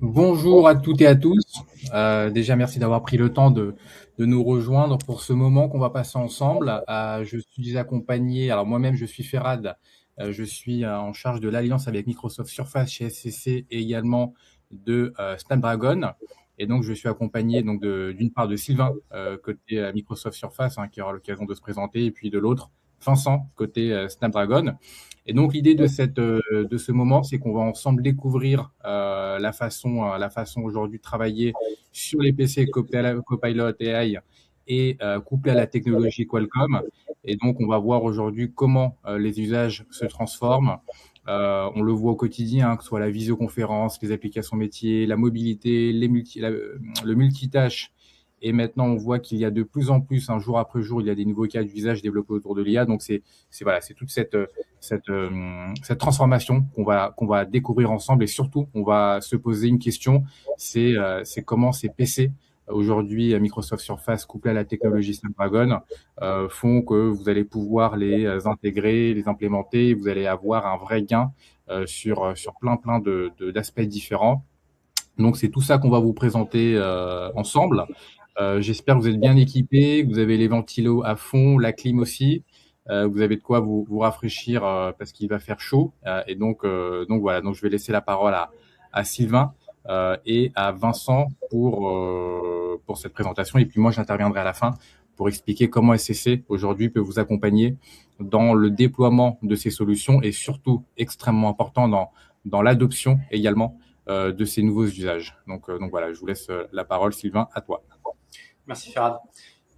Bonjour à toutes et à tous. Déjà, merci d'avoir pris le temps de nous rejoindre pour ce moment qu'on va passer ensemble. Je suis accompagné, alors moi-même, je suis Ferrad. Je suis en charge de l'alliance avec Microsoft Surface chez SCC et également de Snapdragon. Et donc, je suis accompagné donc d'une part de Sylvain côté Microsoft Surface, hein, qui aura l'occasion de se présenter, et puis de l'autre, Vincent côté Snapdragon. Et donc l'idée de ce moment, c'est qu'on va ensemble découvrir la façon aujourd'hui de travailler sur les PC Copilot AI et couplé à la technologie Qualcomm. Et donc on va voir aujourd'hui comment les usages se transforment. On le voit au quotidien, hein, que ce soit la visioconférence, les applications métiers, la mobilité, le multitâche. Et maintenant, on voit qu'il y a de plus en plus, un jour après jour, il y a des nouveaux cas d'usage développés autour de l'IA. Donc c'est toute cette transformation qu'on va découvrir ensemble, et surtout on va se poser une question, c'est comment ces PC aujourd'hui Microsoft Surface couplé à la technologie Snapdragon font que vous allez pouvoir les intégrer, les implémenter, et vous allez avoir un vrai gain sur plein d'aspects différents. Donc c'est tout ça qu'on va vous présenter ensemble. J'espère que vous êtes bien équipés, que vous avez les ventilos à fond, la clim aussi. Vous avez de quoi vous rafraîchir parce qu'il va faire chaud. Donc voilà, donc je vais laisser la parole à Sylvain et à Vincent pour cette présentation. Et puis moi, j'interviendrai à la fin pour expliquer comment SCC aujourd'hui peut vous accompagner dans le déploiement de ces solutions, et surtout, extrêmement important, dans l'adoption également de ces nouveaux usages. Donc voilà, je vous laisse la parole, Sylvain, à toi. Merci Ferrad.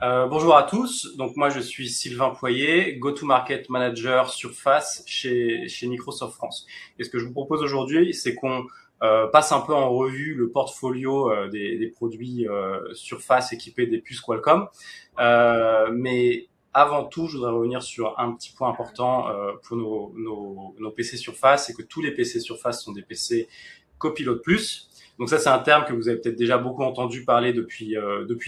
Bonjour à tous. Donc moi je suis Sylvain Poyer, Go-to-Market Manager Surface chez Microsoft France. Et ce que je vous propose aujourd'hui, c'est qu'on passe un peu en revue le portfolio des produits Surface équipés des puces Qualcomm. Mais avant tout, je voudrais revenir sur un petit point important pour nos PC Surface, c'est que tous les PC Surface sont des PC Copilot Plus. Donc ça, c'est un terme que vous avez peut-être déjà beaucoup entendu parler depuis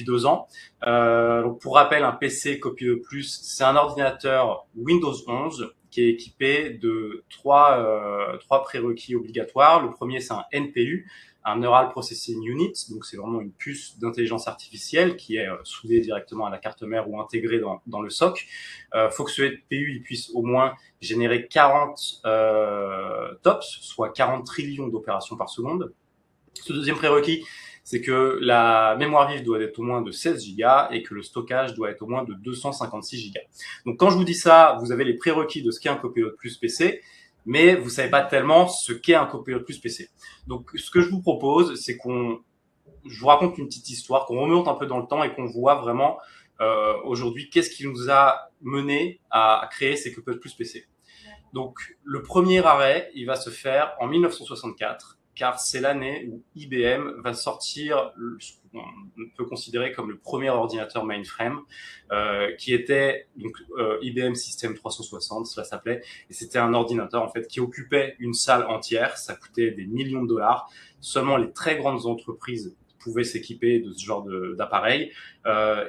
2 ans. Donc pour rappel, un PC Copilot Plus, c'est un ordinateur Windows 11 qui est équipé de trois prérequis obligatoires. Le premier, c'est un NPU, un Neural Processing Unit. Donc c'est vraiment une puce d'intelligence artificielle qui est soudée directement à la carte mère ou intégrée dans le SoC. Faut que ce NPU il puisse au moins générer 40 TOPS, soit 40 trillions d'opérations par seconde. Ce deuxième prérequis, c'est que la mémoire vive doit être au moins de 16 Go et que le stockage doit être au moins de 256 Go. Donc quand je vous dis ça, vous avez les prérequis de ce qu'est un Copilot Plus PC, mais vous savez pas tellement ce qu'est un Copilot Plus PC. Donc ce que je vous propose, c'est je vous raconte une petite histoire, qu'on remonte un peu dans le temps et qu'on voit vraiment aujourd'hui qu'est-ce qui nous a mené à créer ces Copilot Plus PC. Donc le premier arrêt, il va se faire en 1964, car c'est l'année où IBM va sortir ce qu'on peut considérer comme le premier ordinateur mainframe, qui était donc IBM System 360, cela s'appelait, et c'était un ordinateur en fait qui occupait une salle entière. Ça coûtait des millions de dollars. Seulement les très grandes entreprises pouvaient s'équiper de ce genre d'appareil,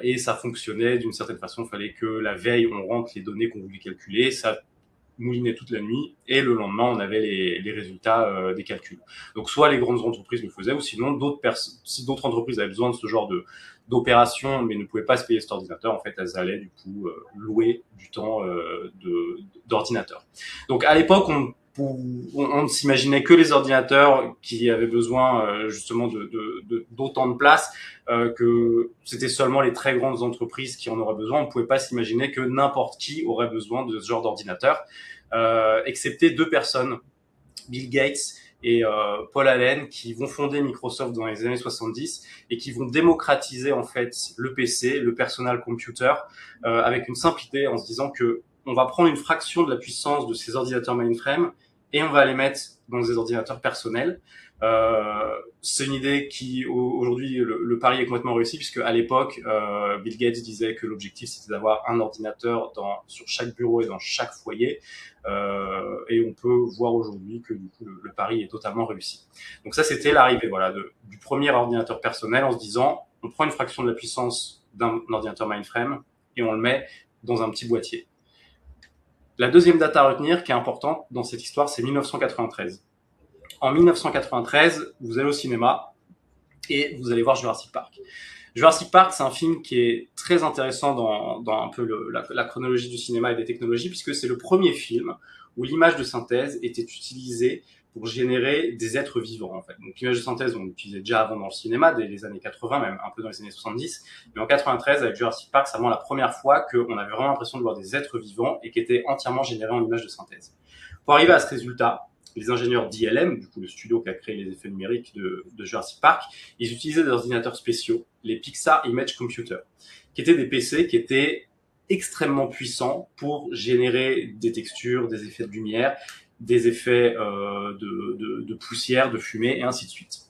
et ça fonctionnait d'une certaine façon. Il fallait que la veille on rentre les données qu'on voulait calculer, ça moulinait toute la nuit, et le lendemain on avait les résultats des calculs. Donc soit les grandes entreprises le faisaient, ou sinon si d'autres entreprises avaient besoin de ce genre d'opération mais ne pouvaient pas se payer cet ordinateur, en fait elles allaient du coup louer du temps d'ordinateur. Donc à l'époque on ne s'imaginait que les ordinateurs qui avaient besoin justement d'autant de place, que c'était seulement les très grandes entreprises qui en auraient besoin. On ne pouvait pas s'imaginer que n'importe qui aurait besoin de ce genre d'ordinateur, excepté 2 personnes, Bill Gates et Paul Allen, qui vont fonder Microsoft dans les années 70 et qui vont démocratiser en fait le PC, le personal computer, avec une simple idée, en se disant que on va prendre une fraction de la puissance de ces ordinateurs mainframe et on va les mettre dans des ordinateurs personnels. C'est une idée qui aujourd'hui le pari est complètement réussi, puisque à l'époque Bill Gates disait que l'objectif c'était d'avoir un ordinateur sur chaque bureau et dans chaque foyer, et on peut voir aujourd'hui que du coup le pari est totalement réussi. Donc ça, c'était l'arrivée du premier ordinateur personnel, en se disant on prend une fraction de la puissance d'un ordinateur mainframe et on le met dans un petit boîtier. La deuxième date à retenir, qui est importante dans cette histoire, c'est 1993. En 1993, vous allez au cinéma et vous allez voir Jurassic Park. Jurassic Park, c'est un film qui est très intéressant dans un peu la chronologie du cinéma et des technologies, puisque c'est le premier film où l'image de synthèse était utilisée pour générer des êtres vivants, en fait. Donc, l'image de synthèse, on l'utilisait déjà avant dans le cinéma, dès les années 80, même un peu dans les années 70. Mais en 93, avec Jurassic Park, c'est vraiment la première fois qu'on avait vraiment l'impression de voir des êtres vivants et qui étaient entièrement générés en image de synthèse. Pour arriver à ce résultat, les ingénieurs d'ILM, du coup le studio qui a créé les effets numériques de Jurassic Park, ils utilisaient des ordinateurs spéciaux, les Pixar Image Computer, qui étaient des PC qui étaient extrêmement puissants pour générer des textures, des effets de lumière, des effets de poussière, de fumée, et ainsi de suite.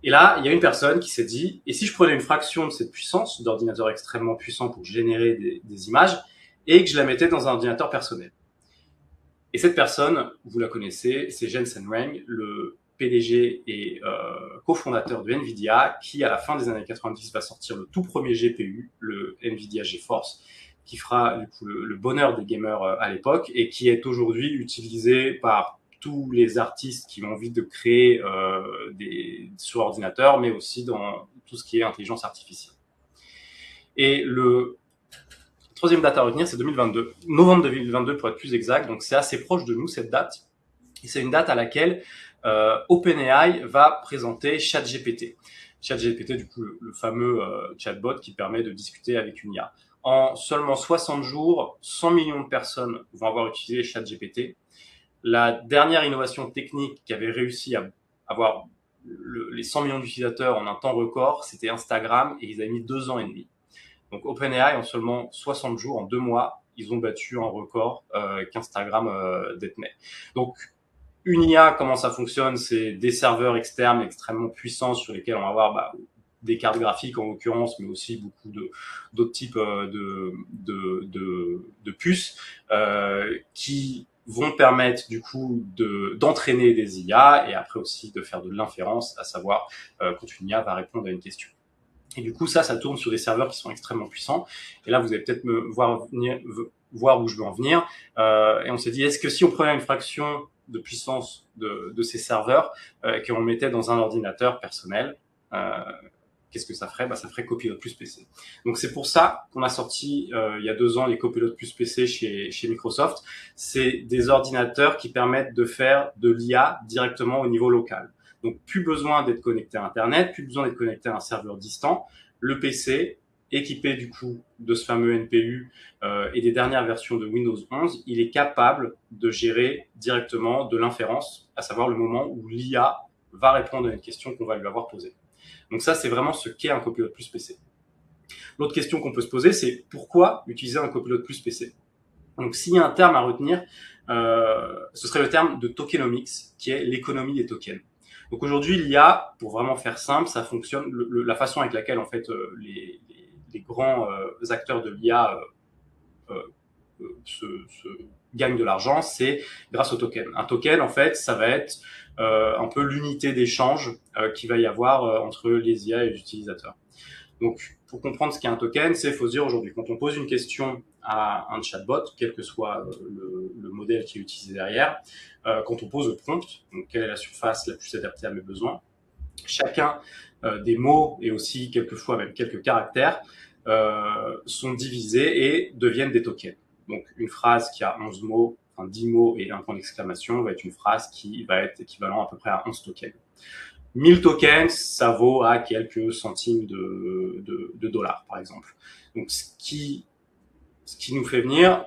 Et là, il y a une personne qui s'est dit, et si je prenais une fraction de cette puissance, d'ordinateur extrêmement puissant pour générer des images, et que je la mettais dans un ordinateur personnel. Et cette personne, vous la connaissez, c'est Jensen Huang, le PDG et cofondateur de NVIDIA, qui à la fin des années 90 va sortir le tout premier GPU, le NVIDIA GeForce, qui fera du coup le bonheur des gamers à l'époque et qui est aujourd'hui utilisé par tous les artistes qui ont envie de créer sur ordinateur, mais aussi dans tout ce qui est intelligence artificielle. Et le troisième date à retenir, c'est 2022, novembre 2022 pour être plus exact, donc c'est assez proche de nous cette date, et c'est une date à laquelle OpenAI va présenter ChatGPT. ChatGPT, du coup, le fameux chatbot qui permet de discuter avec une IA. En seulement 60 jours, 100 millions de personnes vont avoir utilisé ChatGPT. La dernière innovation technique qui avait réussi à avoir les 100 millions d'utilisateurs en un temps record, c'était Instagram, et ils avaient mis 2 ans et demi. Donc OpenAI, en seulement 60 jours, en 2 mois, ils ont battu un record qu'Instagram détenait. Donc une IA, comment ça fonctionne? C'est des serveurs externes extrêmement puissants sur lesquels on va avoir des cartes graphiques en l'occurrence, mais aussi beaucoup d'autres types de puces qui vont permettre du coup d'entraîner des IA et après aussi de faire de l'inférence, à savoir quand une IA va répondre à une question. Et du coup, ça tourne sur des serveurs qui sont extrêmement puissants. Et là, vous allez peut-être me voir où je veux en venir. Et on s'est dit, est-ce que si on prenait une fraction de puissance de ces serveurs et qu'on mettait dans un ordinateur personnel, qu'est-ce que ça ferait? Ça ferait Copilot plus PC. Donc c'est pour ça qu'on a sorti il y a 2 ans les Copilot plus PC chez Microsoft. C'est des ordinateurs qui permettent de faire de l'IA directement au niveau local. Donc plus besoin d'être connecté à Internet, plus besoin d'être connecté à un serveur distant. Le PC, équipé du coup de ce fameux NPU et des dernières versions de Windows 11, il est capable de gérer directement de l'inférence, à savoir le moment où l'IA va répondre à une question qu'on va lui avoir posée. Donc ça, c'est vraiment ce qu'est un Copilot plus PC. L'autre question qu'on peut se poser, c'est pourquoi utiliser un Copilot plus PC? Donc s'il y a un terme à retenir, ce serait le terme de tokenomics, qui est l'économie des tokens. Donc aujourd'hui, l'IA, pour vraiment faire simple, ça fonctionne, la façon avec laquelle en fait les grands acteurs de l'IA se gagnent de l'argent, c'est grâce au token. Un token, en fait, ça va être un peu l'unité d'échange qu'il va y avoir entre les IA et les utilisateurs. Donc, pour comprendre ce qu'est un token, il faut se dire aujourd'hui, quand on pose une question à un chatbot, quel que soit le modèle qui est utilisé derrière, quand on pose le prompt, donc quelle est la surface la plus adaptée à mes besoins, chacun des mots et aussi quelquefois même quelques caractères sont divisés et deviennent des tokens. Donc, une phrase qui a 11 mots, enfin 10 mots et un point d'exclamation va être une phrase qui va être équivalent à peu près à 11 tokens. 1000 tokens, ça vaut à quelques centimes de dollars, par exemple. Donc, ce qui nous fait venir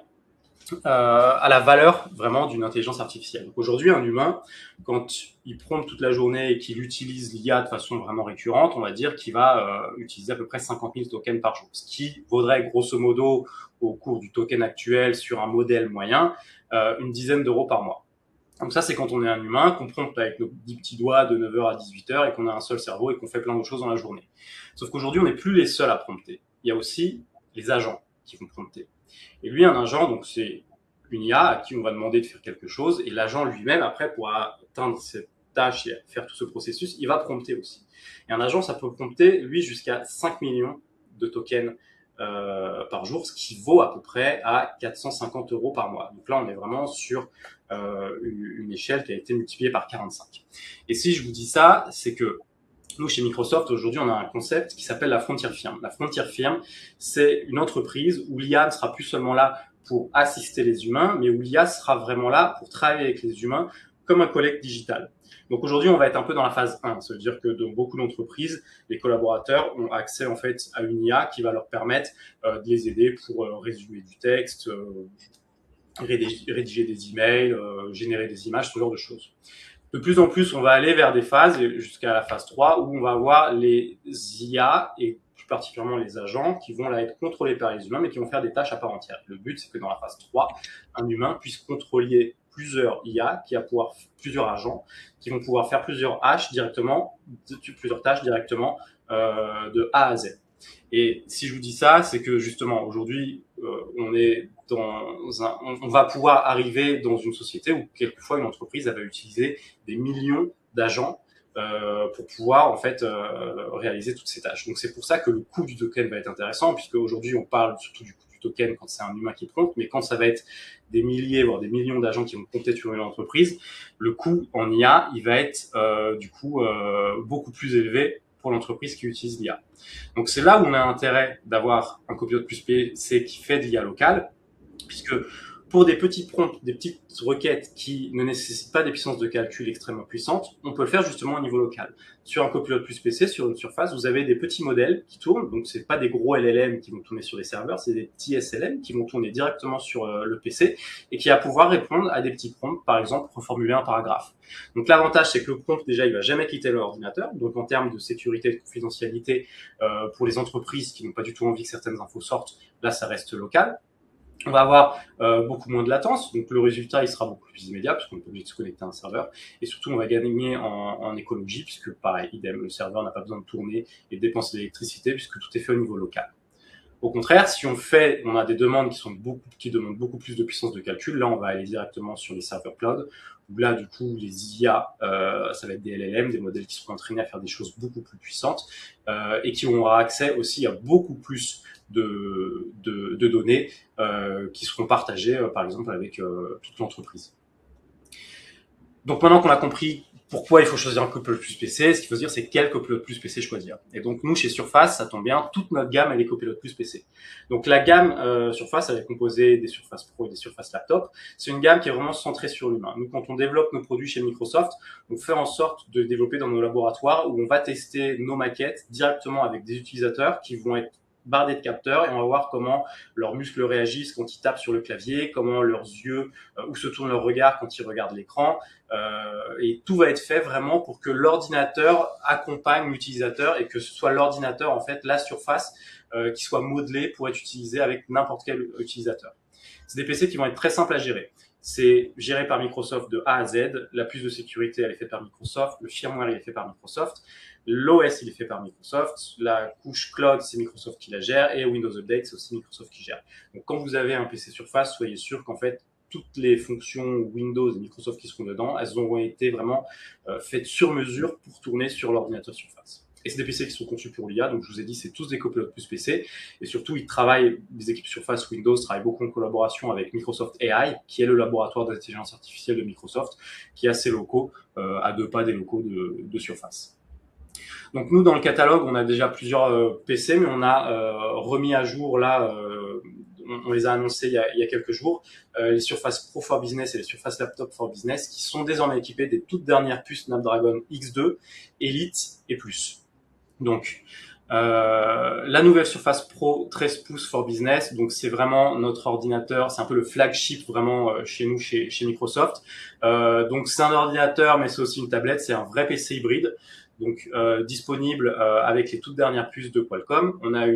à la valeur vraiment d'une intelligence artificielle. Donc, aujourd'hui, un humain, quand il prompte toute la journée et qu'il utilise l'IA de façon vraiment récurrente, on va dire qu'il va utiliser à peu près 50 000 tokens par jour, ce qui vaudrait grosso modo, au cours du token actuel sur un modèle moyen, une dizaine d'euros par mois. Donc ça, c'est quand on est un humain, qu'on prompte avec nos 10 petits doigts de 9h à 18h et qu'on a un seul cerveau et qu'on fait plein de choses dans la journée. Sauf qu'aujourd'hui, on n'est plus les seuls à prompter. Il y a aussi les agents qui vont prompter. Et lui, un agent, donc c'est une IA à qui on va demander de faire quelque chose, et l'agent lui-même, après, pour atteindre cette tâche et faire tout ce processus, il va prompter aussi. Et un agent, ça peut prompter, lui, jusqu'à 5 millions de tokens par jour, ce qui vaut à peu près à 450 € par mois. Donc là, on est vraiment sur une échelle qui a été multipliée par 45. Et si je vous dis ça, c'est que nous, chez Microsoft, aujourd'hui, on a un concept qui s'appelle la Frontier Firm. La Frontier Firm, c'est une entreprise où l'IA ne sera plus seulement là pour assister les humains, mais où l'IA sera vraiment là pour travailler avec les humains comme un collègue digital. Donc aujourd'hui, on va être un peu dans la phase 1. Ça veut dire que dans beaucoup d'entreprises, les collaborateurs ont accès en fait à une IA qui va leur permettre de les aider pour résumer du texte, rédiger des emails, générer des images, ce genre de choses. De plus en plus, on va aller vers des phases, jusqu'à la phase 3, où on va avoir les IA et plus particulièrement les agents qui vont là être contrôlés par les humains, mais qui vont faire des tâches à part entière. Le but, c'est que dans la phase 3, un humain puisse contrôler plusieurs IA, qui va pouvoir plusieurs agents, qui vont pouvoir faire plusieurs tâches directement, de A à Z. Et si je vous dis ça, c'est que justement aujourd'hui, on va pouvoir arriver dans une société où quelquefois une entreprise va utiliser des millions d'agents pour pouvoir en fait réaliser toutes ces tâches. Donc c'est pour ça que le coût du token va être intéressant, puisque aujourd'hui on parle surtout du coût du token quand c'est un humain qui prompte, mais quand ça va être des milliers voire des millions d'agents qui vont compter sur une entreprise, le coût en IA il va être beaucoup plus élevé pour l'entreprise qui utilise l'IA. Donc c'est là où on a intérêt d'avoir un copilote plus PC qui fait de l'IA locale, puisque pour des petits prompts, des petites requêtes qui ne nécessitent pas des puissances de calcul extrêmement puissantes, on peut le faire justement au niveau local. Sur un copilote plus PC, sur une surface, vous avez des petits modèles qui tournent, donc c'est pas des gros LLM qui vont tourner sur les serveurs, c'est des petits SLM qui vont tourner directement sur le PC et qui va pouvoir répondre à des petits prompts, par exemple reformuler un paragraphe. Donc l'avantage, c'est que le prompt déjà, il va jamais quitter l'ordinateur, donc en termes de sécurité et de confidentialité, pour les entreprises qui n'ont pas du tout envie que certaines infos sortent, là ça reste local. On va avoir beaucoup moins de latence, donc le résultat il sera beaucoup plus immédiat parce qu'on est obligé de se connecter à un serveur, et surtout on va gagner en écologie puisque pareil, idem, le serveur n'a pas besoin de tourner et de dépenser de l'électricité puisque tout est fait au niveau local. Au contraire, si on a des demandes qui demandent beaucoup plus de puissance de calcul, là on va aller directement sur les serveurs cloud, où là du coup les IA, ça va être des LLM, des modèles qui seront entraînés à faire des choses beaucoup plus puissantes et qui auront accès aussi à beaucoup plus de données qui seront partagées par exemple avec toute l'entreprise. Donc maintenant qu'on a compris pourquoi il faut choisir un copilote plus PC, ce qu'il faut se dire c'est quel copilote plus PC choisir. Et donc nous chez Surface, ça tombe bien, toute notre gamme elle est copilote plus PC. Donc la gamme Surface, elle est composée des Surface Pro et des Surface Laptop. C'est une gamme qui est vraiment centrée sur l'humain. Nous quand on développe nos produits chez Microsoft, on fait en sorte de développer dans nos laboratoires où on va tester nos maquettes directement avec des utilisateurs qui vont être bardés de capteurs et on va voir comment leurs muscles réagissent quand ils tapent sur le clavier, comment leurs yeux, où se tourne leur regard quand ils regardent l'écran. Et tout va être fait vraiment pour que l'ordinateur accompagne l'utilisateur et que ce soit l'ordinateur, en fait, la surface qui soit modelée pour être utilisée avec n'importe quel utilisateur. C'est des PC qui vont être très simples à gérer. C'est géré par Microsoft de A à Z. La puce de sécurité, elle est faite par Microsoft. Le firmware, il est fait par Microsoft. L'OS, il est fait par Microsoft. La couche cloud, c'est Microsoft qui la gère. Et Windows Update, c'est aussi Microsoft qui gère. Donc, quand vous avez un PC Surface, soyez sûr qu'en fait, toutes les fonctions Windows et Microsoft qui seront dedans, elles auront été vraiment faites sur mesure pour tourner sur l'ordinateur Surface. Et c'est des PC qui sont conçus pour l'IA, donc je vous ai dit, c'est tous des copilotes plus PC. Et surtout, les équipes Surface Windows travaillent beaucoup en collaboration avec Microsoft AI, qui est le laboratoire d'intelligence artificielle de Microsoft, qui a ses locaux à 2 pas des locaux de Surface. Donc nous, dans le catalogue, on a déjà plusieurs PC, mais on a remis à jour là, on les a annoncés il y a quelques jours, les Surface Pro for Business et les Surface Laptop for Business, qui sont désormais équipés des toutes dernières puces Snapdragon X2, Elite et Plus. Donc, la nouvelle Surface Pro 13 pouces for Business, donc c'est vraiment notre ordinateur, c'est un peu le flagship vraiment chez nous, chez Microsoft. Donc c'est un ordinateur, mais c'est aussi une tablette, c'est un vrai PC hybride. Donc disponible avec les toutes dernières puces de Qualcomm. On a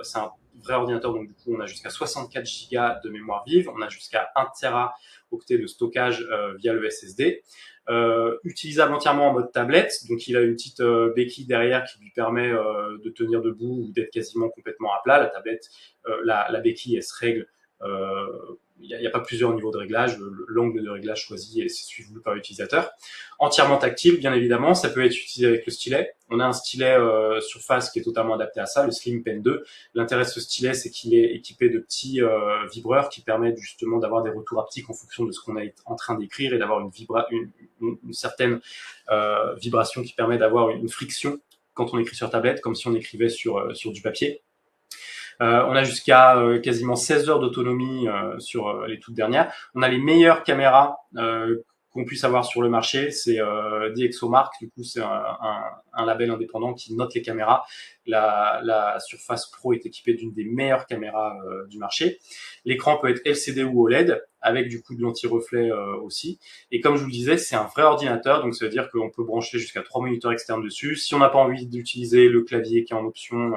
c'est un vrai ordinateur, donc du coup on a jusqu'à 64 Go de mémoire vive, on a jusqu'à 1 Teraoctet de stockage via le SSD. Utilisable entièrement en mode tablette, donc il a une petite béquille derrière qui lui permet de tenir debout ou d'être quasiment complètement à plat. La tablette, la béquille, elle se règle y a pas plusieurs niveaux de réglage. L'angle de réglage choisi et c'est suivi par l'utilisateur. Entièrement tactile, bien évidemment. Ça peut être utilisé avec le stylet. On a un stylet Surface qui est totalement adapté à ça, le Slim Pen 2. L'intérêt de ce stylet, c'est qu'il est équipé de petits vibreurs qui permettent justement d'avoir des retours haptiques en fonction de ce qu'on est en train d'écrire et d'avoir une certaine vibration qui permet d'avoir une friction quand on écrit sur tablette, comme si on écrivait sur du papier. On a jusqu'à quasiment 16 heures d'autonomie sur les toutes dernières. On a les meilleures caméras qu'on puisse avoir sur le marché, c'est DxOMark, du coup c'est un label indépendant qui note les caméras. La Surface Pro est équipée d'une des meilleures caméras du marché. L'écran peut être LCD ou OLED, avec du coup de l'anti-reflet aussi. Et comme je vous le disais, c'est un vrai ordinateur, donc ça veut dire qu'on peut brancher jusqu'à 3 moniteurs externes dessus. Si on n'a pas envie d'utiliser le clavier qui est en option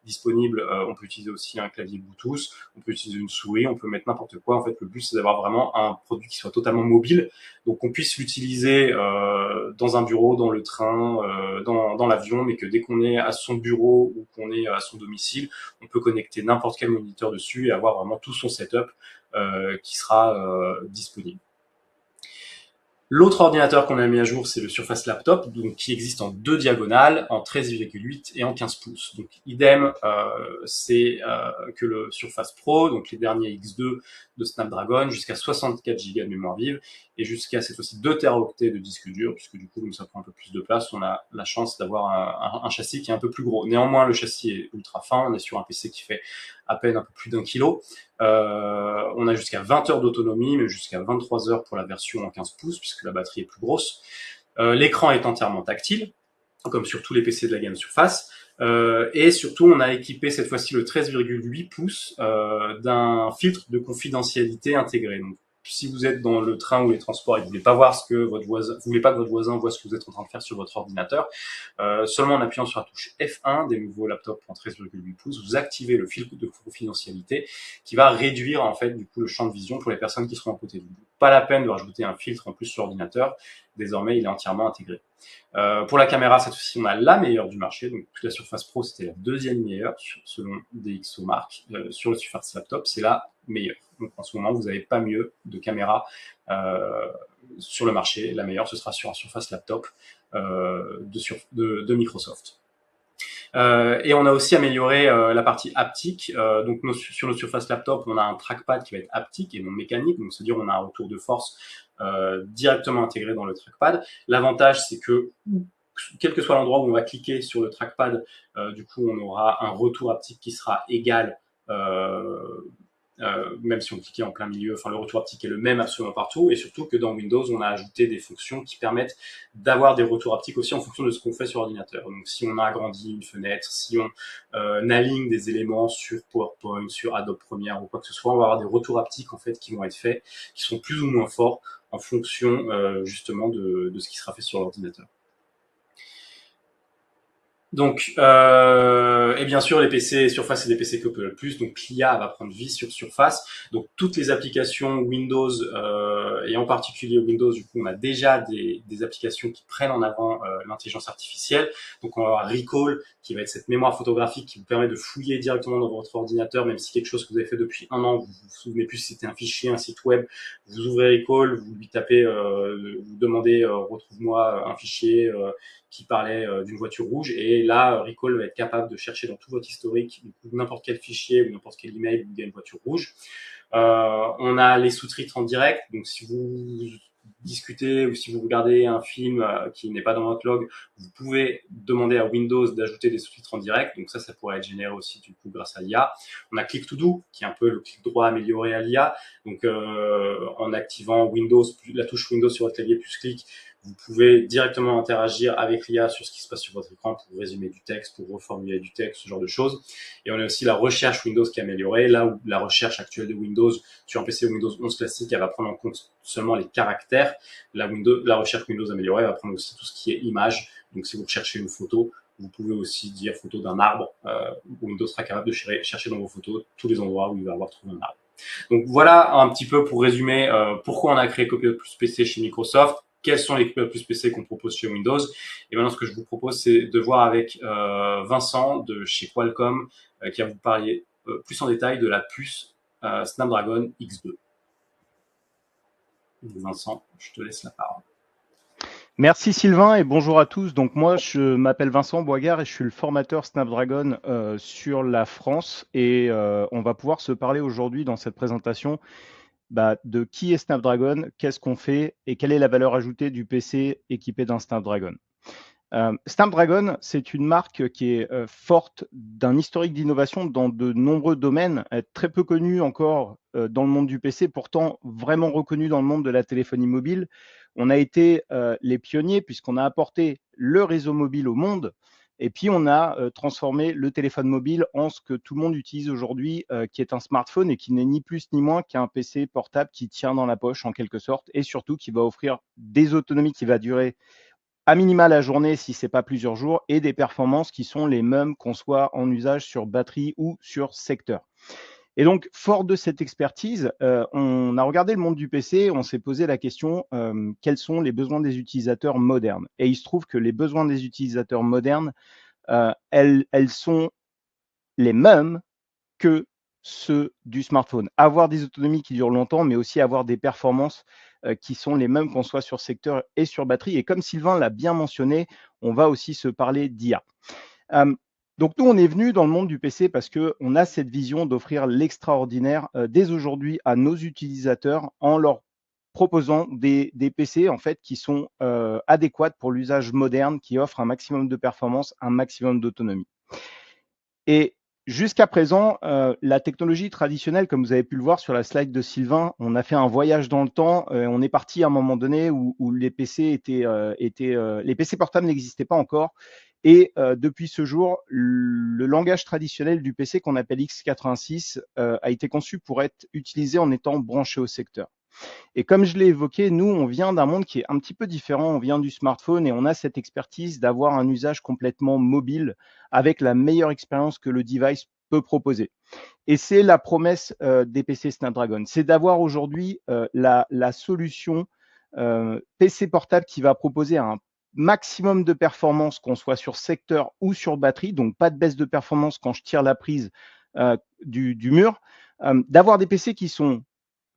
disponible, on peut utiliser aussi un clavier Bluetooth, on peut utiliser une souris, on peut mettre n'importe quoi. En fait, le but, c'est d'avoir vraiment un produit qui soit totalement mobile, donc qu'on puisse l'utiliser dans un bureau, dans le train, dans l'avion, mais que dès qu'on est à son bureau ou qu'on est à son domicile, on peut connecter n'importe quel moniteur dessus et avoir vraiment tout son setup qui sera disponible. L'autre ordinateur qu'on a mis à jour, c'est le Surface Laptop, donc qui existe en 2 diagonales, en 13,8 et en 15 pouces. Donc idem, c'est que le Surface Pro, donc les derniers X2 de Snapdragon, jusqu'à 64 Go de mémoire vive et jusqu'à cette fois-ci 2 Teraoctets de disque dur, puisque du coup, comme ça prend un peu plus de place, on a la chance d'avoir un châssis qui est un peu plus gros. Néanmoins, le châssis est ultra fin, on est sur un PC qui fait à peine un peu plus d'1 kilo. On a jusqu'à 20 heures d'autonomie, mais jusqu'à 23 heures pour la version en 15 pouces, puisque la batterie est plus grosse. L'écran est entièrement tactile, comme sur tous les PC de la gamme Surface. Et surtout, on a équipé cette fois-ci le 13,8 pouces d'un filtre de confidentialité intégré. Donc, si vous êtes dans le train ou les transports et que vous voulez pas voir ce que votre voisin, vous voulez pas que votre voisin voit ce que vous êtes en train de faire sur votre ordinateur, seulement en appuyant sur la touche F1 des nouveaux laptops en 13,8 pouces, vous activez le filtre de confidentialité qui va réduire en fait du coup le champ de vision pour les personnes qui seront à côté de vous. Pas la peine de rajouter un filtre en plus sur l'ordinateur. Désormais, il est entièrement intégré. Pour la caméra, cette fois-ci, on a la meilleure du marché. Donc, la Surface Pro, c'était la deuxième meilleure selon DxOMark. Sur le Surface Laptop, c'est la meilleure. Donc, en ce moment, vous n'avez pas mieux de caméra sur le marché. La meilleure, ce sera sur un Surface Laptop de Microsoft. Et on a aussi amélioré la partie haptique. Donc sur nos Surface Laptop, on a un trackpad qui va être haptique et non mécanique. Donc c'est-à-dire on a un retour de force directement intégré dans le trackpad. L'avantage, c'est que quel que soit l'endroit où on va cliquer sur le trackpad, du coup on aura un retour haptique qui sera égal. Même si on cliquait en plein milieu, enfin le retour haptique est le même absolument partout, et surtout que dans Windows, on a ajouté des fonctions qui permettent d'avoir des retours haptiques aussi en fonction de ce qu'on fait sur ordinateur. Donc si on a agrandi une fenêtre, si on aligne des éléments sur PowerPoint, sur Adobe Premiere ou quoi que ce soit, on va avoir des retours haptiques en fait qui vont être faits, qui sont plus ou moins forts en fonction justement de ce qui sera fait sur l'ordinateur. Donc, et bien sûr, les PC Surface, c'est des PC qui opèrent le plus. Donc, l'IA va prendre vie sur Surface. Donc, toutes les applications Windows, et en particulier Windows, du coup, on a déjà des applications qui prennent en avant l'intelligence artificielle. Donc, on va avoir Recall, qui va être cette mémoire photographique qui vous permet de fouiller directement dans votre ordinateur, même si quelque chose que vous avez fait depuis 1 an, vous vous souvenez plus si c'était un fichier, un site web, vous ouvrez Recall, vous lui tapez, vous demandez retrouve-moi un fichier qui parlait d'une voiture rouge, et là, Recall va être capable de chercher dans tout votre historique n'importe quel fichier ou n'importe quel email où il y a une voiture rouge. On a les sous-titres en direct, donc si vous discutez ou si vous regardez un film qui n'est pas dans votre log, vous pouvez demander à Windows d'ajouter des sous-titres en direct, donc ça pourrait être généré aussi du coup grâce à l'IA. On a Click to Do, qui est un peu le clic droit amélioré à l'IA, donc en activant Windows, la touche Windows sur votre clavier plus clic, vous pouvez directement interagir avec l'IA sur ce qui se passe sur votre écran pour résumer du texte, pour reformuler du texte, ce genre de choses. Et on a aussi la recherche Windows qui est améliorée, là où la recherche actuelle de Windows sur un PC Windows 11 classique, elle va prendre en compte seulement les caractères. La recherche Windows améliorée va prendre aussi tout ce qui est image. Donc si vous recherchez une photo, vous pouvez aussi dire photo d'un arbre. Windows sera capable de chercher dans vos photos tous les endroits où il va avoir trouvé un arbre. Donc voilà un petit peu pour résumer pourquoi on a créé Copilot Plus PC chez Microsoft. Quels sont les Copilot Plus PC qu'on propose chez Windows. Et maintenant, ce que je vous propose, c'est de voir avec Vincent de chez Qualcomm qui va vous parler plus en détail de la puce Snapdragon X2. Vincent, je te laisse la parole. Merci Sylvain et bonjour à tous. Donc moi je m'appelle Vincent Boigard et je suis le formateur Snapdragon sur la France et on va pouvoir se parler aujourd'hui dans cette présentation de qui est Snapdragon, qu'est-ce qu'on fait et quelle est la valeur ajoutée du PC équipé d'un Snapdragon. Snapdragon, c'est une marque qui est forte d'un historique d'innovation dans de nombreux domaines, très peu connue encore dans le monde du PC, pourtant vraiment reconnue dans le monde de la téléphonie mobile. On a été les pionniers puisqu'on a apporté le réseau mobile au monde et puis on a transformé le téléphone mobile en ce que tout le monde utilise aujourd'hui, qui est un smartphone et qui n'est ni plus ni moins qu'un PC portable qui tient dans la poche en quelque sorte et surtout qui va offrir des autonomies qui va durer à minima la journée si ce n'est pas plusieurs jours, et des performances qui sont les mêmes qu'on soit en usage sur batterie ou sur secteur. Et donc, fort de cette expertise, on a regardé le monde du PC, on s'est posé la question quels sont les besoins des utilisateurs modernes. Et il se trouve que les besoins des utilisateurs modernes, elles sont les mêmes que ceux du smartphone. Avoir des autonomies qui durent longtemps, mais aussi avoir des performances qui sont les mêmes qu'on soit sur secteur et sur batterie. Et comme Sylvain l'a bien mentionné, on va aussi se parler d'IA. Donc nous, on est venu dans le monde du PC parce qu'on a cette vision d'offrir l'extraordinaire dès aujourd'hui à nos utilisateurs en leur proposant des PC en fait qui sont adéquats pour l'usage moderne, qui offrent un maximum de performance, un maximum d'autonomie. Et jusqu'à présent, la technologie traditionnelle, comme vous avez pu le voir sur la slide de Sylvain, on a fait un voyage dans le temps. On est parti à un moment donné où les PC les PC portables n'existaient pas encore. Et depuis ce jour, le langage traditionnel du PC qu'on appelle x86 a été conçu pour être utilisé en étant branché au secteur. Et comme je l'ai évoqué, nous, on vient d'un monde qui est un petit peu différent. On vient du smartphone et on a cette expertise d'avoir un usage complètement mobile avec la meilleure expérience que le device peut proposer. Et c'est la promesse des PC Snapdragon. C'est d'avoir aujourd'hui la solution PC portable qui va proposer un maximum de performance, qu'on soit sur secteur ou sur batterie, donc pas de baisse de performance quand je tire la prise du mur, d'avoir des PC qui sont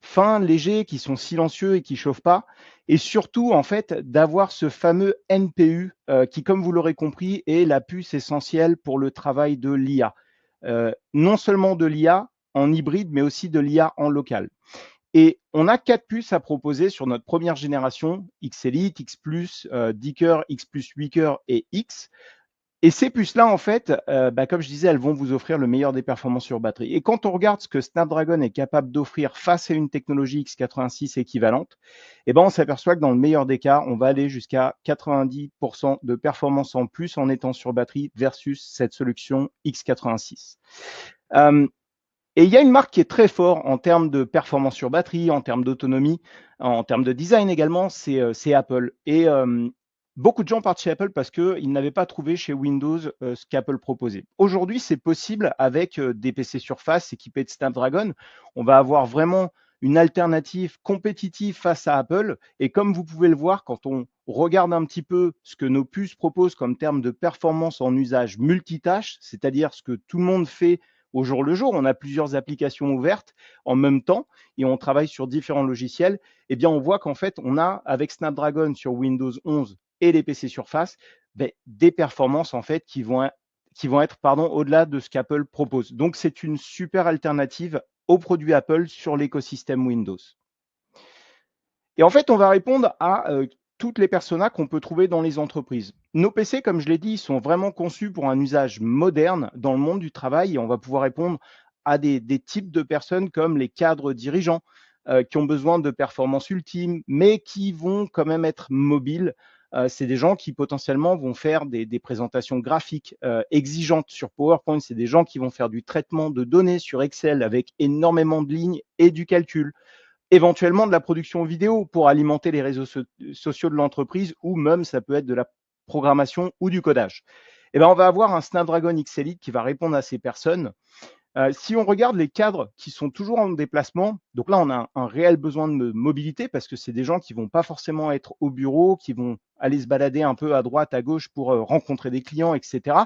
fins, légers, qui sont silencieux et qui chauffent pas. Et surtout, en fait, d'avoir ce fameux NPU qui, comme vous l'aurez compris, est la puce essentielle pour le travail de l'IA. Non seulement de l'IA en hybride, mais aussi de l'IA en local. Et on a 4 puces à proposer sur notre première génération, X Elite, X+, Dicker, X+, 8 cœurs et X. Et ces puces-là, en fait, comme je disais, elles vont vous offrir le meilleur des performances sur batterie. Et quand on regarde ce que Snapdragon est capable d'offrir face à une technologie x86 équivalente, on s'aperçoit que dans le meilleur des cas, on va aller jusqu'à 90% de performance en plus en étant sur batterie versus cette solution x86. Et il y a une marque qui est très forte en termes de performance sur batterie, en termes d'autonomie, en termes de design également, c'est Apple. Et beaucoup de gens partent chez Apple parce qu'ils n'avaient pas trouvé chez Windows ce qu'Apple proposait. Aujourd'hui, c'est possible avec des PC Surface équipés de Snapdragon. On va avoir vraiment une alternative compétitive face à Apple. Et comme vous pouvez le voir, quand on regarde un petit peu ce que nos puces proposent comme termes de performance en usage multitâche, c'est-à-dire ce que tout le monde fait au jour le jour, on a plusieurs applications ouvertes en même temps et on travaille sur différents logiciels, on voit qu'en fait, on a avec Snapdragon sur Windows 11 et les PC Surface, des performances en fait qui vont être au-delà de ce qu'Apple propose. Donc, c'est une super alternative aux produits Apple sur l'écosystème Windows. Et en fait, on va répondre à toutes les personas qu'on peut trouver dans les entreprises. Nos PC, comme je l'ai dit, sont vraiment conçus pour un usage moderne dans le monde du travail et on va pouvoir répondre à des types de personnes comme les cadres dirigeants qui ont besoin de performances ultimes, mais qui vont quand même être mobiles. C'est des gens qui potentiellement vont faire des présentations graphiques exigeantes sur PowerPoint. C'est des gens qui vont faire du traitement de données sur Excel avec énormément de lignes et du calcul. Éventuellement de la production vidéo pour alimenter les réseaux sociaux de l'entreprise ou même ça peut être de la programmation ou du codage. On va avoir un Snapdragon X Elite qui va répondre à ces personnes. Si on regarde les cadres qui sont toujours en déplacement, donc là on a un réel besoin de mobilité parce que c'est des gens qui vont pas forcément être au bureau, qui vont aller se balader un peu à droite, à gauche pour rencontrer des clients, etc.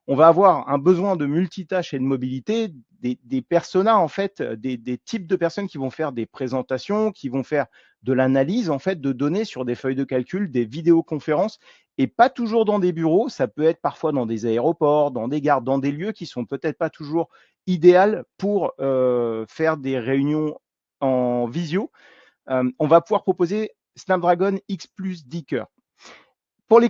on va avoir un besoin de multitâche et de mobilité, des personas, en fait, des types de personnes qui vont faire des présentations, qui vont faire de l'analyse, en fait, de données sur des feuilles de calcul, des vidéoconférences, et pas toujours dans des bureaux, ça peut être parfois dans des aéroports, dans des gares, dans des lieux qui sont peut-être pas toujours idéal pour faire des réunions en visio. On va pouvoir proposer Snapdragon X Plus 10 cœurs. Pour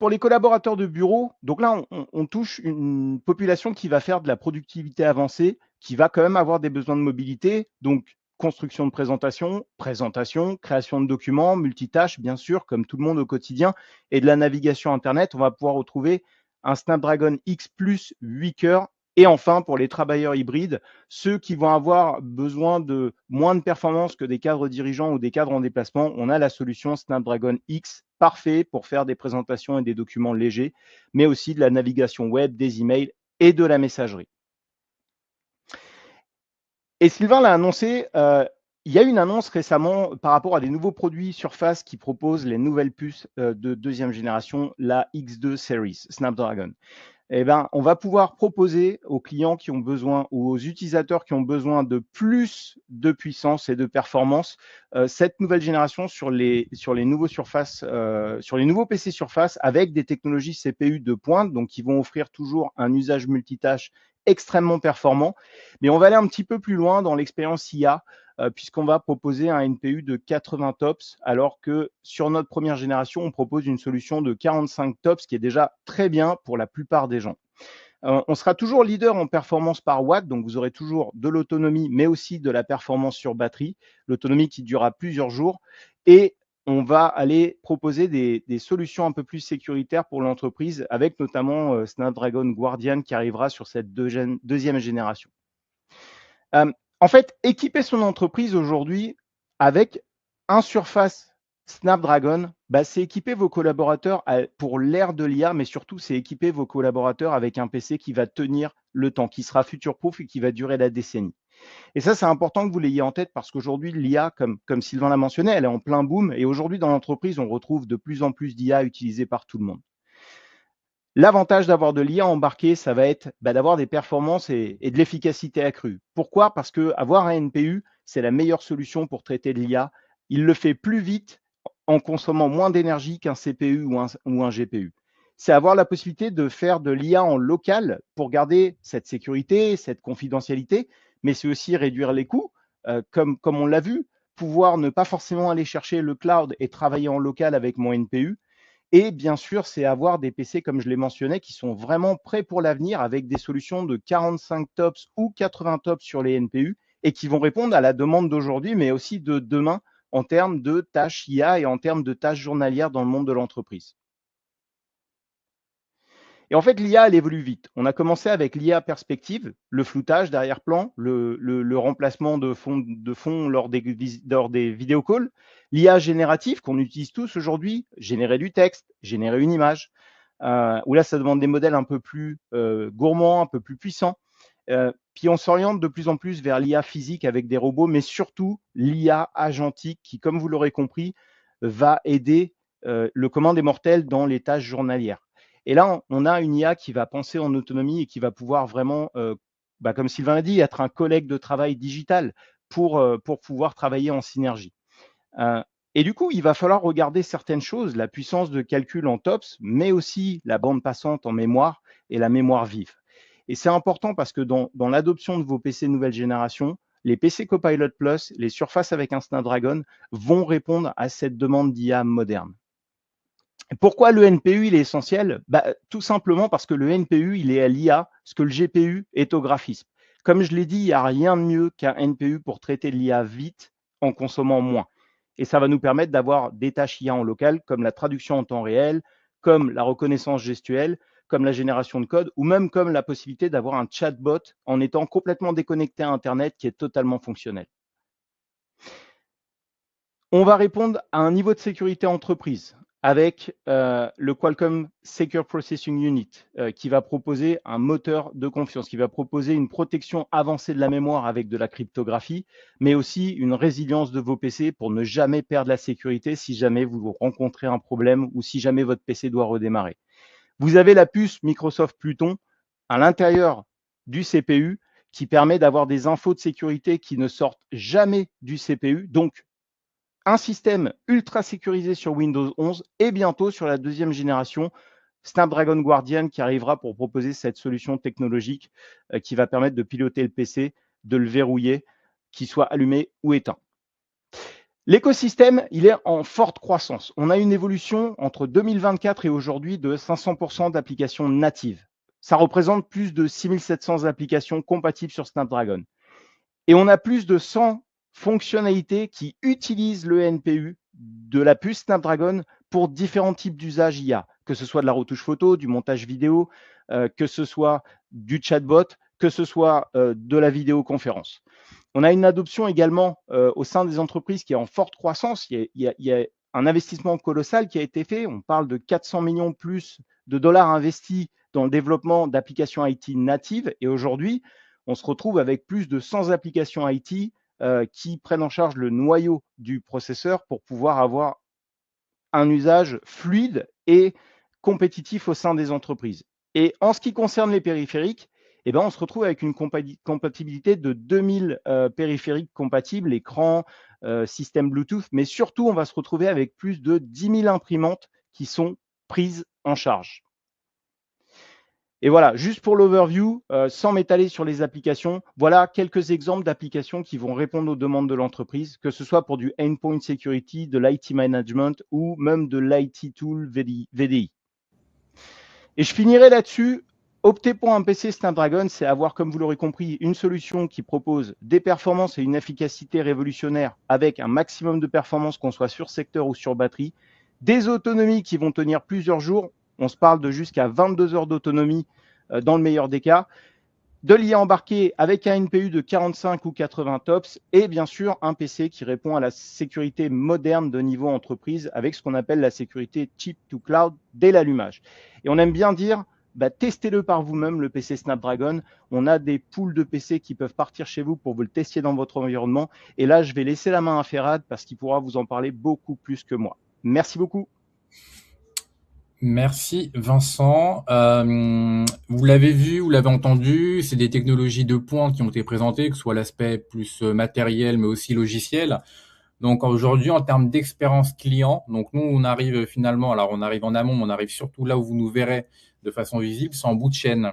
les collaborateurs de bureau, donc là, on touche une population qui va faire de la productivité avancée, qui va quand même avoir des besoins de mobilité, donc construction de présentation, création de documents, multitâches, bien sûr, comme tout le monde au quotidien, et de la navigation Internet. On va pouvoir retrouver un Snapdragon X Plus 8 cœurs. Et enfin, pour les travailleurs hybrides, ceux qui vont avoir besoin de moins de performance que des cadres dirigeants ou des cadres en déplacement, on a la solution Snapdragon X, parfait pour faire des présentations et des documents légers, mais aussi de la navigation web, des emails et de la messagerie. Et Sylvain l'a annoncé, il y a une annonce récemment par rapport à des nouveaux produits Surface qui proposent les nouvelles puces de deuxième génération, la X2 Series Snapdragon. Eh ben, on va pouvoir proposer aux clients qui ont besoin ou aux utilisateurs qui ont besoin de plus de puissance et de performance cette nouvelle génération sur les nouveaux Surface, sur les nouveaux PC Surface avec des technologies CPU de pointe, donc qui vont offrir toujours un usage multitâche extrêmement performant. Mais on va aller un petit peu plus loin dans l'expérience IA puisqu'on va proposer un NPU de 80 TOPS, alors que sur notre première génération, on propose une solution de 45 TOPS, qui est déjà très bien pour la plupart des gens. On sera toujours leader en performance par watt, donc vous aurez toujours de l'autonomie, mais aussi de la performance sur batterie, l'autonomie qui durera plusieurs jours. Et on va aller proposer des solutions un peu plus sécuritaires pour l'entreprise, avec notamment Snapdragon Guardian qui arrivera sur cette deuxième génération. En fait, équiper son entreprise aujourd'hui avec un Surface Snapdragon, c'est équiper vos collaborateurs pour l'ère de l'IA, mais surtout, c'est équiper vos collaborateurs avec un PC qui va tenir le temps, qui sera future-proof et qui va durer la décennie. Et ça, c'est important que vous l'ayez en tête parce qu'aujourd'hui, l'IA, comme Sylvain l'a mentionné, elle est en plein boom. Et aujourd'hui, dans l'entreprise, on retrouve de plus en plus d'IA utilisées par tout le monde. L'avantage d'avoir de l'IA embarqué, ça va être d'avoir des performances et de l'efficacité accrue. Pourquoi? Parce qu'avoir un NPU, c'est la meilleure solution pour traiter de l'IA. Il le fait plus vite en consommant moins d'énergie qu'un CPU ou un GPU. C'est avoir la possibilité de faire de l'IA en local pour garder cette sécurité, cette confidentialité, mais c'est aussi réduire les coûts, comme on l'a vu, pouvoir ne pas forcément aller chercher le cloud et travailler en local avec mon NPU. Et bien sûr, c'est avoir des PC, comme je l'ai mentionné, qui sont vraiment prêts pour l'avenir avec des solutions de 45 TOPS ou 80 TOPS sur les NPU et qui vont répondre à la demande d'aujourd'hui, mais aussi de demain en termes de tâches IA et en termes de tâches journalières dans le monde de l'entreprise. Et en fait, l'IA, elle évolue vite. On a commencé avec l'IA perspective, le floutage d'arrière-plan, le remplacement de fond lors des vidéocalls. L'IA générative qu'on utilise tous aujourd'hui, générer du texte, générer une image, où là, ça demande des modèles un peu plus gourmands, un peu plus puissants. Puis on s'oriente de plus en plus vers l'IA physique avec des robots, mais surtout l'IA agentique qui, comme vous l'aurez compris, va aider le commun des mortels dans les tâches journalières. Et là, on a une IA qui va penser en autonomie et qui va pouvoir vraiment, comme Sylvain l'a dit, être un collègue de travail digital pour pouvoir travailler en synergie. Et du coup, il va falloir regarder certaines choses, la puissance de calcul en TOPS, mais aussi la bande passante en mémoire et la mémoire vive. Et c'est important parce que dans l'adoption de vos PC nouvelle génération, les PC Copilot Plus, les Surface avec un Snapdragon vont répondre à cette demande d'IA moderne. Pourquoi le NPU il est essentiel? Tout simplement parce que le NPU il est à l'IA, ce que le GPU est au graphisme. Comme je l'ai dit, il n'y a rien de mieux qu'un NPU pour traiter de l'IA vite en consommant moins. Et ça va nous permettre d'avoir des tâches IA en local, comme la traduction en temps réel, comme la reconnaissance gestuelle, comme la génération de code, ou même comme la possibilité d'avoir un chatbot en étant complètement déconnecté à Internet qui est totalement fonctionnel. On va répondre à un niveau de sécurité entreprise avec le Qualcomm Secure Processing Unit qui va proposer un moteur de confiance, qui va proposer une protection avancée de la mémoire avec de la cryptographie, mais aussi une résilience de vos PC pour ne jamais perdre la sécurité si jamais vous rencontrez un problème ou si jamais votre PC doit redémarrer. Vous avez la puce Microsoft Pluton à l'intérieur du CPU qui permet d'avoir des infos de sécurité qui ne sortent jamais du CPU. Donc, un système ultra sécurisé sur Windows 11 et bientôt sur la deuxième génération Snapdragon Guardian qui arrivera pour proposer cette solution technologique qui va permettre de piloter le PC, de le verrouiller, qu'il soit allumé ou éteint. L'écosystème, il est en forte croissance. On a une évolution entre 2024 et aujourd'hui de 500% d'applications natives. Ça représente plus de 6700 applications compatibles sur Snapdragon. Et on a plus de 100 fonctionnalités qui utilisent le NPU de la puce Snapdragon pour différents types d'usages IA, que ce soit de la retouche photo, du montage vidéo, que ce soit du chatbot, que ce soit de la vidéoconférence. On a une adoption également au sein des entreprises qui est en forte croissance. Il y a un investissement colossal qui a été fait. On parle de 400 millions plus de dollars investis dans le développement d'applications IT natives. Et aujourd'hui, on se retrouve avec plus de 100 applications IT qui prennent en charge le noyau du processeur pour pouvoir avoir un usage fluide et compétitif au sein des entreprises. Et en ce qui concerne les périphériques, eh ben, on se retrouve avec une compatibilité de 2000 périphériques compatibles, écran, système Bluetooth, mais surtout, on va se retrouver avec plus de 10 000 imprimantes qui sont prises en charge. Et voilà, juste pour l'overview, sans m'étaler sur les applications, voilà quelques exemples d'applications qui vont répondre aux demandes de l'entreprise, que ce soit pour du endpoint security, de l'IT management ou même de l'IT tool VDI. Et je finirai là-dessus. Opter pour un PC Snapdragon, c'est avoir, comme vous l'aurez compris, une solution qui propose des performances et une efficacité révolutionnaire avec un maximum de performance, qu'on soit sur secteur ou sur batterie, des autonomies qui vont tenir plusieurs jours. On se parle de jusqu'à 22 heures d'autonomie dans le meilleur des cas, de l'IA embarqué avec un NPU de 45 ou 80 TOPS et bien sûr un PC qui répond à la sécurité moderne de niveau entreprise avec ce qu'on appelle la sécurité chip to cloud dès l'allumage. Et on aime bien dire, testez-le par vous-même, le PC Snapdragon. On a des pools de PC qui peuvent partir chez vous pour vous le tester dans votre environnement. Et là, je vais laisser la main à Ferhad parce qu'il pourra vous en parler beaucoup plus que moi. Merci beaucoup. Merci Vincent. Vous l'avez vu, vous l'avez entendu, c'est des technologies de pointe qui ont été présentées, que ce soit l'aspect plus matériel mais aussi logiciel. Donc aujourd'hui, en termes d'expérience client, donc nous on arrive finalement, alors on arrive en amont, mais on arrive surtout là où vous nous verrez de façon visible, c'est en bout de chaîne.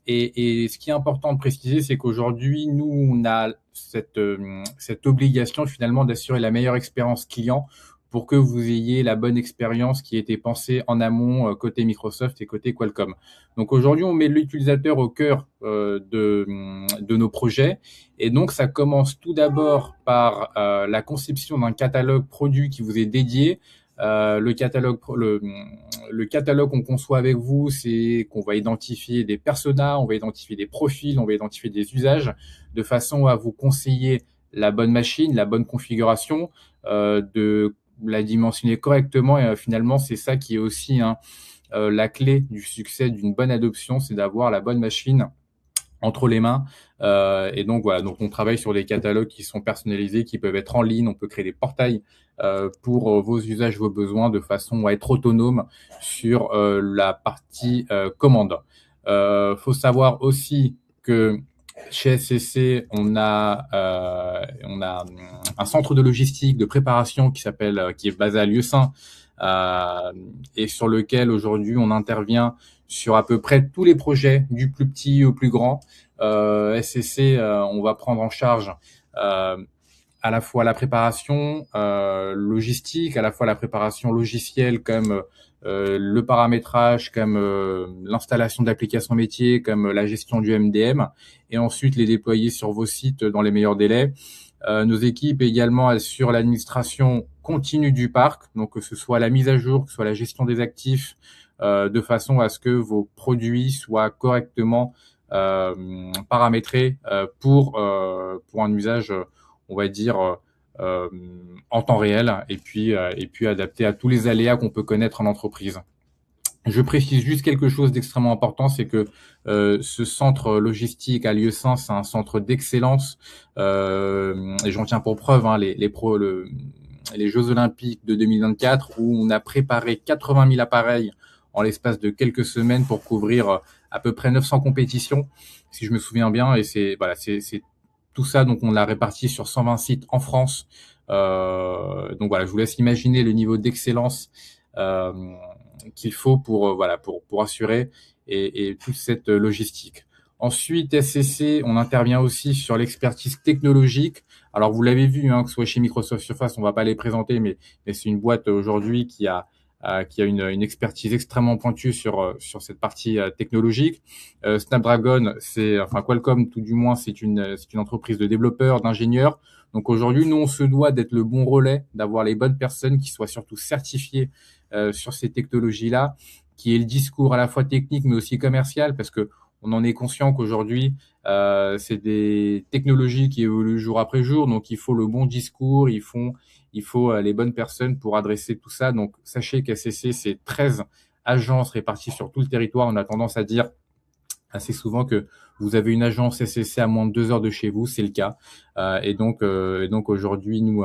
Et ce qui est important de préciser, c'est qu'aujourd'hui, nous, on a cette obligation finalement d'assurer la meilleure expérience client pour que vous ayez la bonne expérience qui a été pensée en amont côté Microsoft et côté Qualcomm. Donc aujourd'hui, on met l'utilisateur au cœur de nos projets. Et donc, ça commence tout d'abord par la conception d'un catalogue produit qui vous est dédié. Le catalogue qu'on conçoit avec vous, c'est qu'on va identifier des personas, on va identifier des profils, on va identifier des usages de façon à vous conseiller la bonne machine, la bonne configuration, de la dimensionner correctement. Et finalement, c'est ça qui est aussi la clé du succès d'une bonne adoption, c'est d'avoir la bonne machine entre les mains. Et donc voilà, donc on travaille sur des catalogues qui sont personnalisés, qui peuvent être en ligne. On peut créer des portails pour vos usages, vos besoins, de façon à être autonome sur la partie commande. Faut savoir aussi que chez SCC, on a un centre de logistique, de préparation qui est basé à Lieusaint, et sur lequel aujourd'hui on intervient sur à peu près tous les projets, du plus petit au plus grand. SCC, on va prendre en charge à la fois la préparation logistique, à la fois la préparation logicielle comme le paramétrage, comme l'installation d'applications métiers, comme la gestion du MDM, et ensuite les déployer sur vos sites dans les meilleurs délais. Nos équipes également assurent l'administration continue du parc, donc que ce soit la mise à jour, que ce soit la gestion des actifs, de façon à ce que vos produits soient correctement paramétrés pour un usage, on va dire, en temps réel, et puis adapté à tous les aléas qu'on peut connaître en entreprise. Je précise juste quelque chose d'extrêmement important, c'est que ce centre logistique à Lieusaint, c'est un centre d'excellence, et j'en tiens pour preuve les Jeux Olympiques de 2024, où on a préparé 80 000 appareils en l'espace de quelques semaines pour couvrir à peu près 900 compétitions, si je me souviens bien. Et c'est tout ça. Donc on l'a réparti sur 120 sites en France. Donc voilà, je vous laisse imaginer le niveau d'excellence qu'il faut pour assurer et toute cette logistique. Ensuite, SCC, on intervient aussi sur l'expertise technologique. Alors, vous l'avez vu, que ce soit chez Microsoft Surface, on va pas les présenter, mais c'est une boîte aujourd'hui qui a une expertise extrêmement pointue sur cette partie technologique. Snapdragon, Qualcomm, tout du moins, c'est une entreprise de développeurs, d'ingénieurs. Donc aujourd'hui, nous, on se doit d'être le bon relais, d'avoir les bonnes personnes qui soient surtout certifiées sur ces technologies-là, qui aient le discours à la fois technique mais aussi commercial, parce que on en est conscient qu'aujourd'hui, c'est des technologies qui évoluent jour après jour, donc il faut le bon discours, il faut les bonnes personnes pour adresser tout ça. Donc sachez qu'SCC, c'est 13 agences réparties sur tout le territoire. On a tendance à dire assez souvent que vous avez une agence SCC à moins de 2 heures de chez vous, c'est le cas. Et donc aujourd'hui, nous,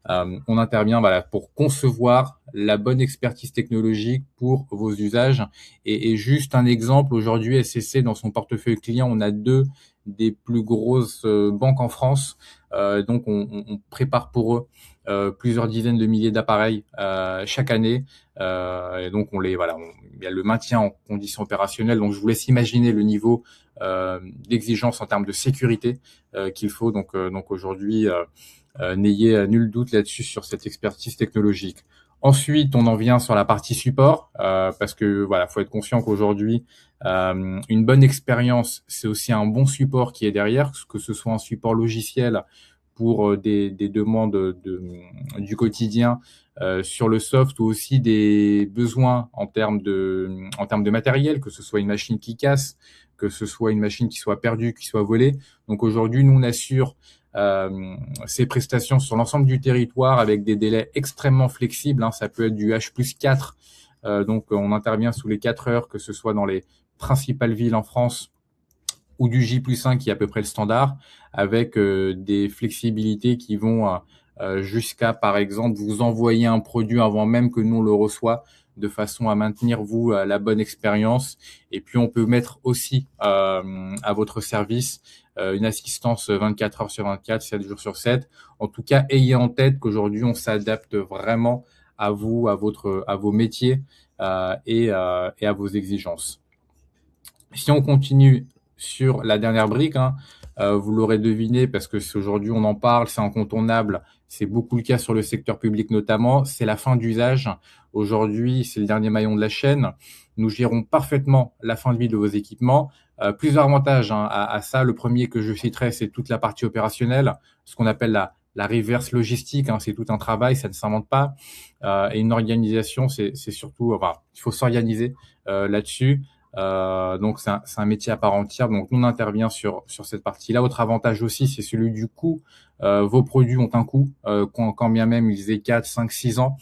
on intervient pour concevoir la bonne expertise technologique pour vos usages. Et juste un exemple, aujourd'hui, SCC, dans son portefeuille client, on a 2 des plus grosses banques en France. Donc on prépare pour eux plusieurs dizaines de milliers d'appareils chaque année. Et donc il y a le maintien en conditions opérationnelles. Donc je vous laisse imaginer le niveau d'exigence en termes de sécurité qu'il faut. Donc aujourd'hui, n'ayez nul doute là-dessus sur cette expertise technologique. Ensuite, on en vient sur la partie support, parce que faut être conscient qu'aujourd'hui, une bonne expérience, c'est aussi un bon support qui est derrière, que ce soit un support logiciel pour des demandes du quotidien sur le soft, ou aussi des besoins en termes de matériel, que ce soit une machine qui casse, que ce soit une machine qui soit perdue, qui soit volée. Donc aujourd'hui, nous, on assure ces prestations sur l'ensemble du territoire avec des délais extrêmement flexibles. Ça peut être du H+4. Donc on intervient sous les 4 heures, que ce soit dans les principales villes en France, ou du J+1 qui est à peu près le standard, avec des flexibilités qui vont jusqu'à, par exemple, vous envoyer un produit avant même que nous on le reçoit, de façon à maintenir la bonne expérience. Et puis on peut mettre aussi à votre service une assistance 24 heures sur 24, 7 jours sur 7. En tout cas, ayez en tête qu'aujourd'hui on s'adapte vraiment à vous, à vos métiers et à vos exigences. Si on continue sur la dernière brique, vous l'aurez deviné, parce que aujourd'hui on en parle, c'est incontournable, c'est beaucoup le cas sur le secteur public notamment, c'est la fin d'usage. Aujourd'hui, c'est le dernier maillon de la chaîne. Nous gérons parfaitement la fin de vie de vos équipements. Plusieurs avantages à ça. Le premier que je citerai, c'est toute la partie opérationnelle, ce qu'on appelle la reverse logistique. C'est tout un travail, ça ne s'invente pas. Et une organisation, c'est surtout, il faut s'organiser là-dessus. Donc c'est un métier à part entière. Donc nous, on intervient sur cette partie-là. Autre avantage aussi, c'est celui du coût. Vos produits ont un coût, quand bien même ils aient 4, 5, 6 ans.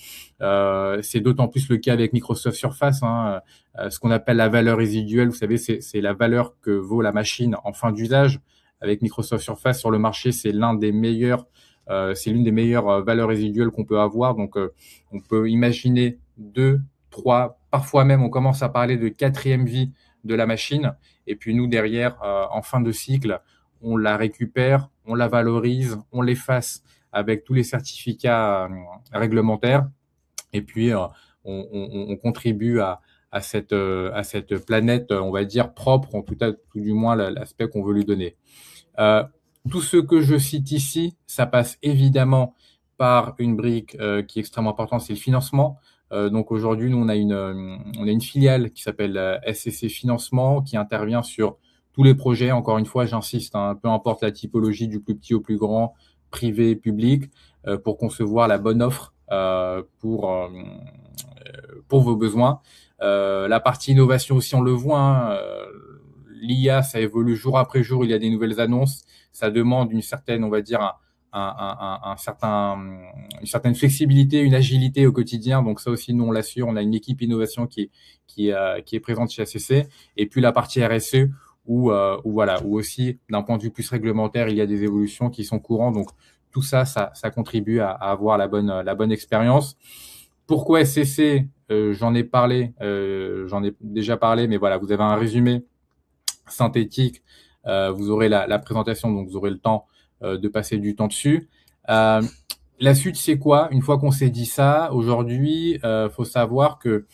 C'est d'autant plus le cas avec Microsoft Surface. Ce qu'on appelle la valeur résiduelle, vous savez, c'est la valeur que vaut la machine en fin d'usage. Avec Microsoft Surface sur le marché, c'est l'une des meilleures valeurs résiduelles qu'on peut avoir. Donc on peut imaginer 2, 3, parfois même on commence à parler de 4e vie de la machine. Et puis nous, derrière, en fin de cycle, on la récupère, on la valorise, on l'efface avec tous les certificats réglementaires. Et puis on contribue à cette planète, on va dire, propre, en tout du moins l'aspect qu'on veut lui donner. Tout ce que je cite ici, ça passe évidemment par une brique qui est extrêmement importante, c'est le financement. Donc aujourd'hui, nous on a une filiale qui s'appelle SCC Financement, qui intervient sur tous les projets. Encore une fois, j'insiste, peu importe la typologie, du plus petit au plus grand, privé, public, pour concevoir la bonne offre pour vos besoins. La partie innovation aussi, on le voit. L'IA, ça évolue jour après jour. Il y a des nouvelles annonces. Ça demande une certaine, on va dire, une certaine flexibilité, une agilité au quotidien. Donc ça aussi, nous on l'assure. On a une équipe innovation qui est présente chez ACC. Et puis la partie RSE, où aussi d'un point de vue plus réglementaire, il y a des évolutions qui sont courantes. Donc tout ça contribue à avoir la bonne expérience. Pourquoi SCC? j'en ai déjà parlé, mais voilà, vous avez un résumé synthétique. Vous aurez la présentation, donc vous aurez le temps de passer du temps dessus. La suite, c'est quoi? Une fois qu'on s'est dit ça, aujourd'hui, faut savoir que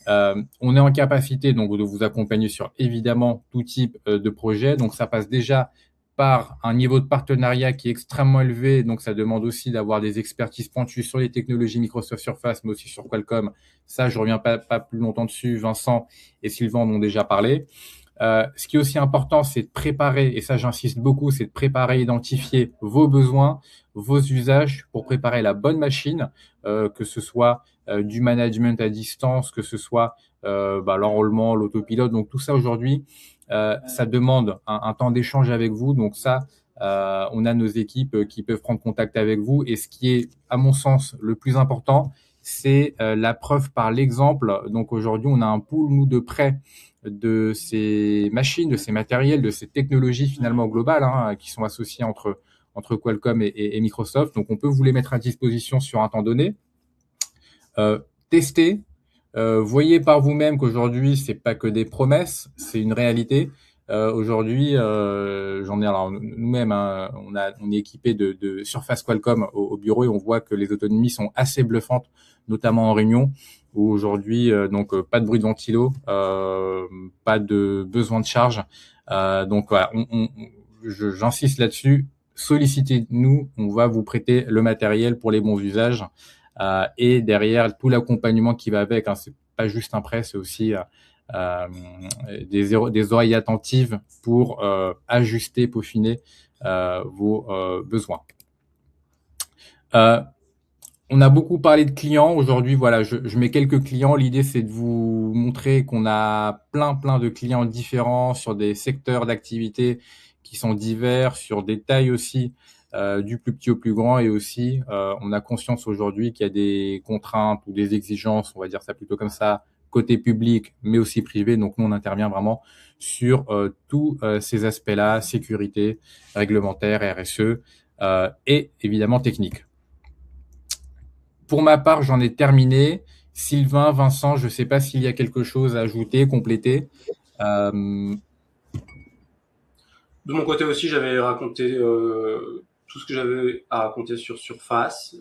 on est en capacité donc de vous accompagner sur évidemment tout type de projet. Donc ça passe déjà par un niveau de partenariat qui est extrêmement élevé. Donc ça demande aussi d'avoir des expertises pointues sur les technologies Microsoft Surface, mais aussi sur Qualcomm. Ça, je reviens pas plus longtemps dessus. Vincent et Sylvain en ont déjà parlé. Ce qui est aussi important, c'est de préparer, et ça j'insiste beaucoup, c'est de préparer, identifier vos besoins, vos usages pour préparer la bonne machine, que ce soit du management à distance, que ce soit l'enrôlement, l'autopilote. Donc tout ça aujourd'hui, ça demande un temps d'échange avec vous. Donc ça, on a nos équipes qui peuvent prendre contact avec vous. Et ce qui est, à mon sens, le plus important, c'est la preuve par l'exemple. Donc aujourd'hui, on a un pool, nous, de prêts de ces machines, de ces matériels, de ces technologies finalement globales qui sont associées entre Qualcomm et Microsoft. Donc on peut vous les mettre à disposition sur un temps donné. Testez, voyez par vous-même qu'aujourd'hui c'est pas que des promesses, c'est une réalité. Aujourd'hui, j'en ai alors nous-mêmes, on est équipé de Surface Qualcomm au bureau et on voit que les autonomies sont assez bluffantes, notamment en réunion où aujourd'hui pas de bruit de ventilo, pas de besoin de charge. Donc voilà, j'insiste là-dessus. Sollicitez-nous, on va vous prêter le matériel pour les bons usages et derrière tout l'accompagnement qui va avec. C'est pas juste un prêt, c'est aussi des oreilles attentives pour ajuster, peaufiner vos besoins. On a beaucoup parlé de clients. Aujourd'hui, voilà, je mets quelques clients. L'idée, c'est de vous montrer qu'on a plein de clients différents sur des secteurs d'activité qui sont divers, sur des tailles aussi, du plus petit au plus grand. Et aussi, on a conscience aujourd'hui qu'il y a des contraintes ou des exigences, on va dire ça plutôt comme ça, côté public, mais aussi privé. Donc, nous, on intervient vraiment sur tous ces aspects-là, sécurité, réglementaire, RSE et évidemment technique. Pour ma part, j'en ai terminé. Sylvain, Vincent, je ne sais pas s'il y a quelque chose à ajouter, compléter. De mon côté aussi, j'avais raconté tout ce que j'avais à raconter sur Surface.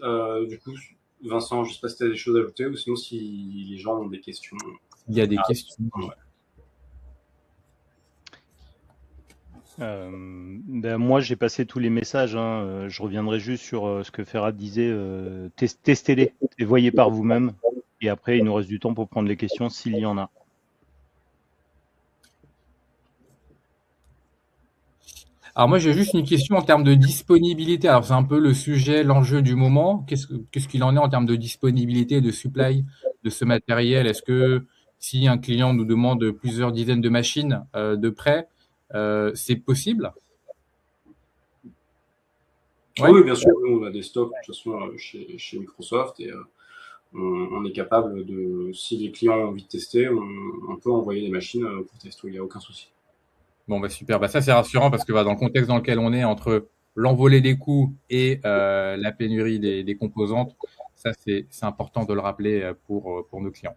Du coup, Vincent, je ne sais pas si tu as des choses à ajouter ou sinon si les gens ont des questions. Il y a des questions. Ouais. Moi, j'ai passé tous les messages. Je reviendrai juste sur ce que Ferhat disait. Testez-les et voyez par vous-même. Et après, il nous reste du temps pour prendre les questions s'il y en a. Alors moi, j'ai juste une question en termes de disponibilité. Alors c'est un peu le sujet, l'enjeu du moment. Qu'est-ce qu'il en est en termes de disponibilité, de supply de ce matériel? Est-ce que si un client nous demande plusieurs dizaines de machines de prêt, c'est possible? Ouais. Oui, bien sûr. Nous, on a des stocks de toute façon chez Microsoft et on est capable de, si les clients ont envie de tester, on peut envoyer des machines pour tester. Il n'y a aucun souci. Bon, super. Ça, c'est rassurant parce que dans le contexte dans lequel on est, entre l'envolée des coûts et la pénurie des composantes, ça, c'est important de le rappeler pour nos clients.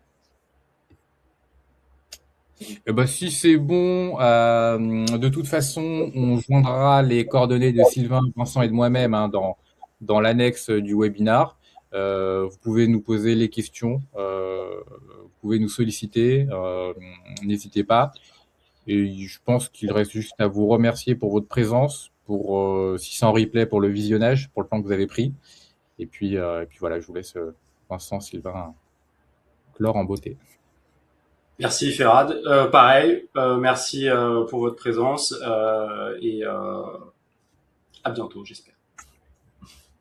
Si c'est bon, de toute façon, on joindra les coordonnées de Sylvain, Vincent et de moi-même dans l'annexe du webinar. Vous pouvez nous poser les questions, vous pouvez nous solliciter, n'hésitez pas. Et je pense qu'il reste juste à vous remercier pour votre présence, pour si c'est en replay, pour le visionnage, pour le temps que vous avez pris. Et puis voilà, je vous laisse Vincent, Sylvain, clore en beauté. Merci Ferhat. Pareil, merci pour votre présence et à bientôt, j'espère.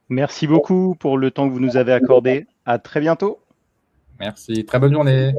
Merci beaucoup pour le temps que vous nous avez accordé. À très bientôt. Merci, très bonne journée.